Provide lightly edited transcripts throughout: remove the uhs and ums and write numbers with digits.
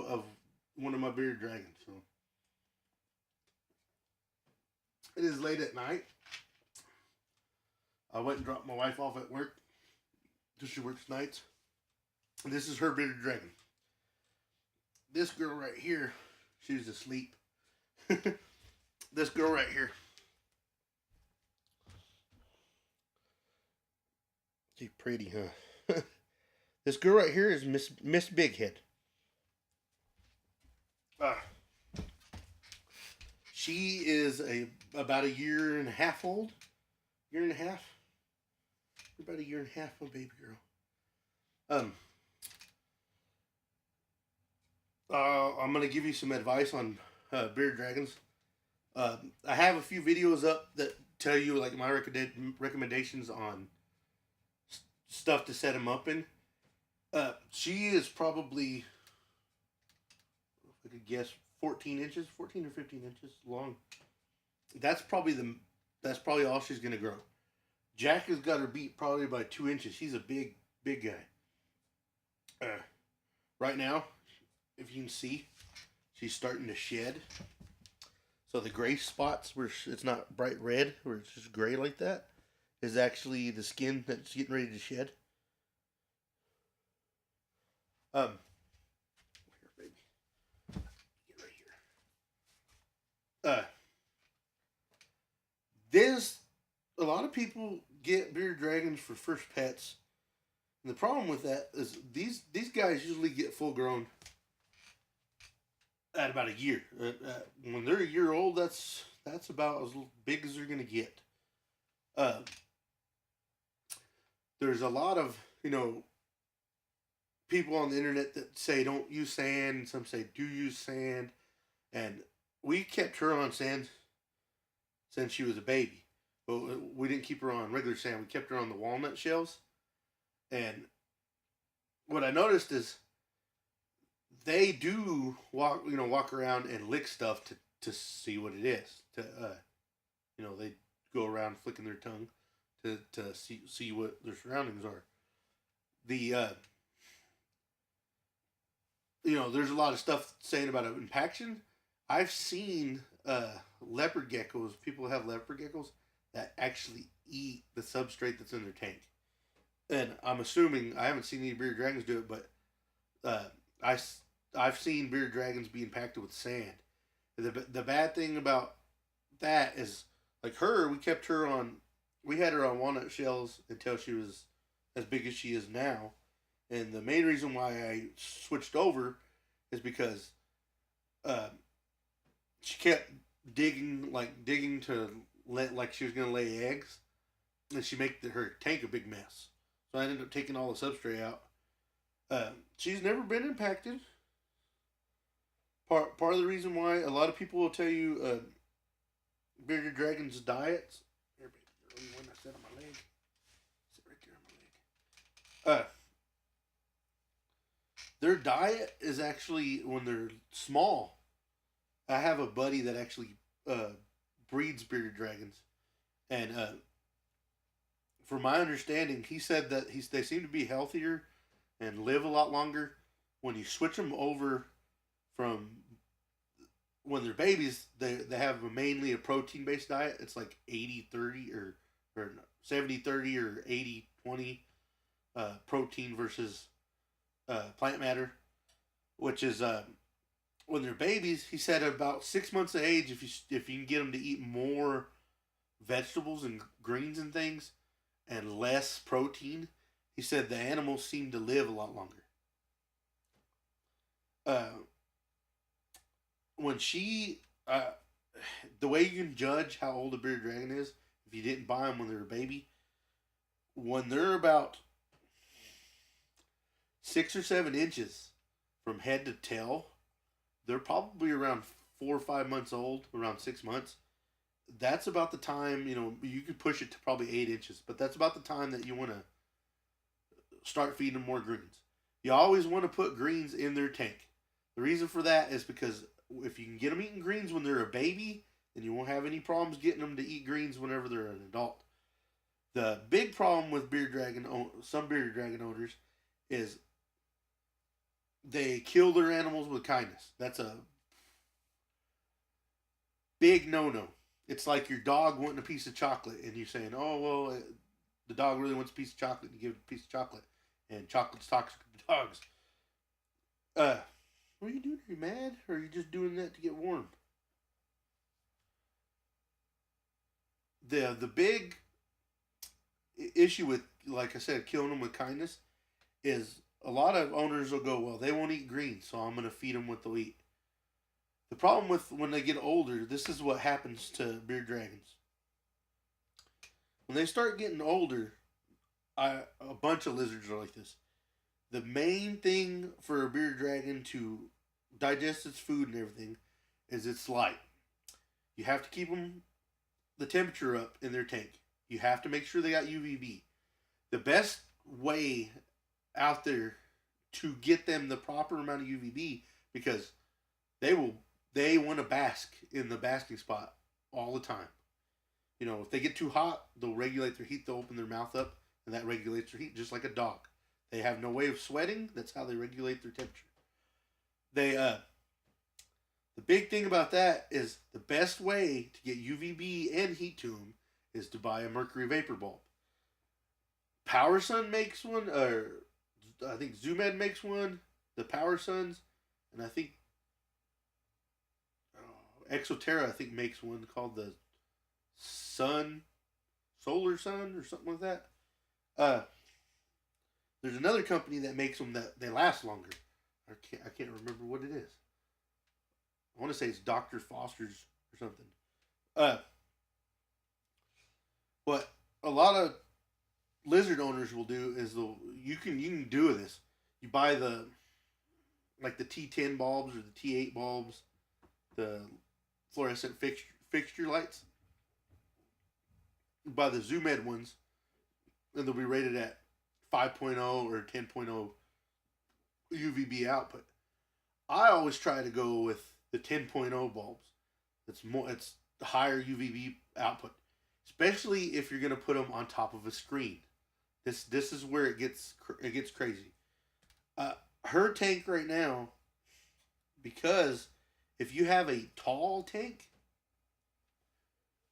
of one of my bearded dragons. So it is late at night. I went and dropped my wife off at work because she works nights. And this is her bearded dragon. This girl right here, she's asleep. This girl right here. She's pretty, huh? This girl right here is Miss Bighead. She is about a year and a half old. Year and a half. About a year and a half, my baby girl. I'm gonna give you some advice on bearded dragons. I have a few videos up that tell you like my recommendations on stuff to set them up in. She is probably, if I could guess, 14 inches, 14 or 15 inches long. That's probably all she's gonna grow. Jack has got her beat probably by 2 inches. He's a big guy. Right now, if you can see, she's starting to shed. So the gray spots where it's not bright red, where it's just gray like that, is actually the skin that's getting ready to shed. Here, baby. Get right here. There's a lot of people get bearded dragons for first pets. And the problem with that is these guys usually get full grown at about a year. When they're a year old, that's about as big as they're gonna get. There's a lot of people on the internet that say don't use sand, and some say do use sand, and we kept her on sand since she was a baby, but we didn't keep her on regular sand. We kept her on the walnut shells, and what I noticed is they do walk around and lick stuff to see what it is. They go around flicking their tongue to see what their surroundings are. There's a lot of stuff saying about impaction. I've seen leopard geckos. People have leopard geckos that actually eat the substrate that's in their tank. And I'm assuming, I haven't seen any bearded dragons do it, but I've seen bearded dragons be impacted with sand. The bad thing about that is, like her, we had her on walnut shells until she was as big as she is now. And the main reason why I switched over is because she kept digging to like she was gonna lay eggs, and she made her tank a big mess. So I ended up taking all the substrate out. She's never been impacted. Part of the reason why a lot of people will tell you bearded dragons' diets. Here, baby, the one I set on my leg. Sit right there on my leg. Their diet is actually when they're small. I have a buddy that actually breeds bearded dragons, and from my understanding, he said that they seem to be healthier and live a lot longer when you switch them over from when they're babies. They have mainly a protein based diet. It's like 80-30 or 70-30 or 80-20 protein versus plant matter, which is when they're babies. He said about 6 months of age, if you can get them to eat more vegetables and greens and things and less protein, he said the animals seem to live a lot longer. When the way you can judge how old a bearded dragon is, if you didn't buy them when they were a baby, when they're about 6 or 7 inches from head to tail, they're probably around 4 or 5 months old, around 6 months. That's about the time, you could push it to probably 8 inches, but that's about the time that you want to start feeding them more greens. You always want to put greens in their tank. The reason for that is because if you can get them eating greens when they're a baby, then you won't have any problems getting them to eat greens whenever they're an adult. The big problem with some bearded dragon owners is they kill their animals with kindness. That's a big no-no. It's like your dog wanting a piece of chocolate, and you saying, "Oh well, the dog really wants a piece of chocolate," and you give it a piece of chocolate, and chocolate's toxic to dogs. Uh, what are you doing? Are you mad, or are you just doing that to get warm? The big issue with, like I said, killing them with kindness is a lot of owners will go, "Well, they won't eat green, so I'm going to feed them what they'll eat." The problem with when they get older, this is what happens to bearded dragons. When they start getting older, a bunch of lizards are like this. The main thing for a bearded dragon to digest its food and everything is its light. You have to keep them the temperature up in their tank. You have to make sure they got UVB. The best way out there to get them the proper amount of UVB, because they will they want to bask in the basking spot all the time. You know, if they get too hot, they'll regulate their heat. They'll open their mouth up, and that regulates their heat, just like a dog. They have no way of sweating. That's how they regulate their temperature. They The big thing about that is the best way to get UVB and heat to them is to buy a mercury vapor bulb. Power Sun makes one, or I think Zoomed makes one. The Power Suns, and I think Exoterra, I think, makes one called the Sun, Solar Sun, or something like that. Uh, there's another company that makes them that they last longer. I can't remember what it is. I want to say it's Dr. Foster's or something. Uh, what a lot of lizard owners will do is you can do this. You buy the like the T10 bulbs or the T8 bulbs, the fluorescent fixture lights. You buy the Zoomed ones, and they'll be rated at 5.0 or 10.0 UVB output. I always try to go with the 10.0 bulbs. It's higher UVB output, especially if you're going to put them on top of a screen. This is where it gets crazy. Uh, Her tank right now, because if you have a tall tank,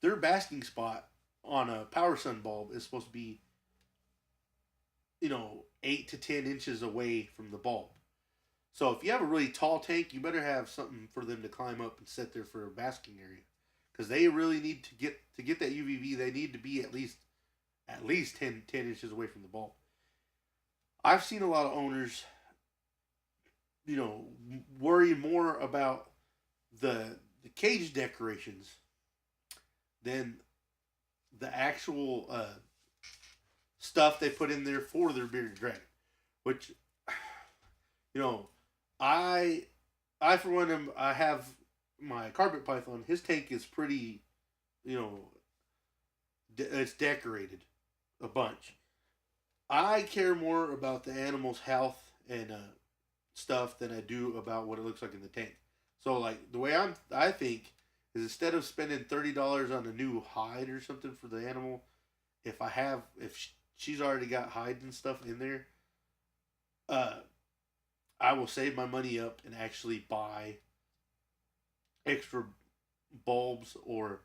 their basking spot on a Power Sun bulb is supposed to be 8 to 10 inches away from the bulb. So if you have a really tall tank, you better have something for them to climb up and sit there for a basking area, because they really need to get that UVB. They need to be at least 10 inches away from the bulb. I've seen a lot of owners, worry more about the cage decorations than the actual stuff they put in there for their bearded dragon. Which, you know, I I for one I have my carpet python. His tank is pretty, you know, it's decorated a bunch. I care more about the animal's health and stuff than I do about what it looks like in the tank. So like the way I think is, instead of spending $30 on a new hide or something for the animal, if she's already got hides and stuff in there, uh, I will save my money up and actually buy extra bulbs, or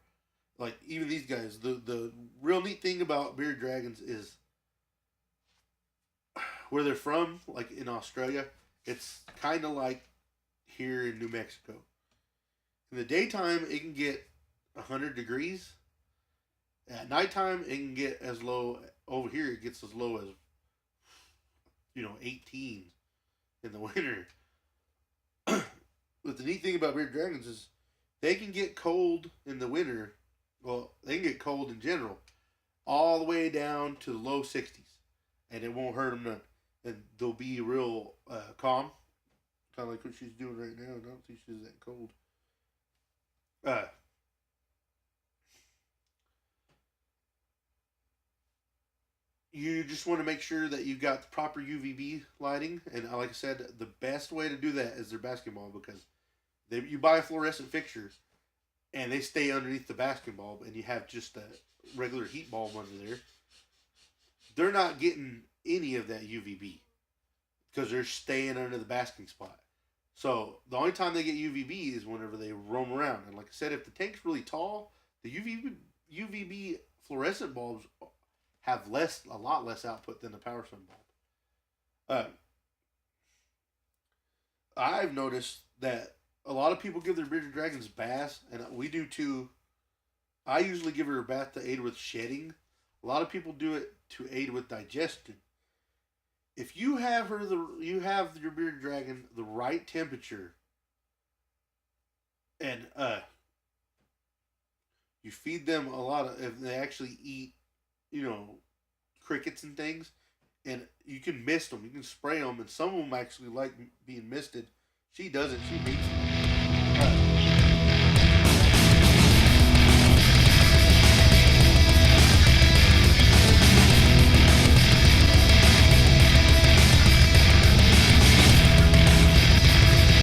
like even these guys. The real neat thing about bearded dragons is where they're from, like in Australia. It's kind of like here in New Mexico. In the daytime, it can get 100 degrees. At nighttime, it can get as low. Over here, it gets as low as 18 in the winter. But the neat thing about bearded dragons is they can get cold in the winter. Well, they can get cold in general, all the way down to the low 60s, and it won't hurt them none. And they'll be real calm, kind of like what she's doing right now. I don't think she's that cold. Uh, you just want to make sure that you got the proper UVB lighting, and like I said, the best way to do that is their basketball, because you buy fluorescent fixtures and they stay underneath the basketball, and you have just a regular heat bulb under there. They're not getting any of that UVB. because they're staying under the basking spot. So the only time they get UVB is whenever they roam around. And like I said, if the tank's really tall, the UVB fluorescent bulbs have a lot less output than the power sun bulb. I've noticed that a lot of people give their bearded dragons baths, and we do too. I usually give her a bath to aid with shedding. A lot of people do it to aid with digestion. If you have your bearded dragon the right temperature, and you feed them a lot of, if they actually eat, you know, crickets and things, and you can mist them, you can spray them, and some of them actually like being misted. She doesn't. She hates it.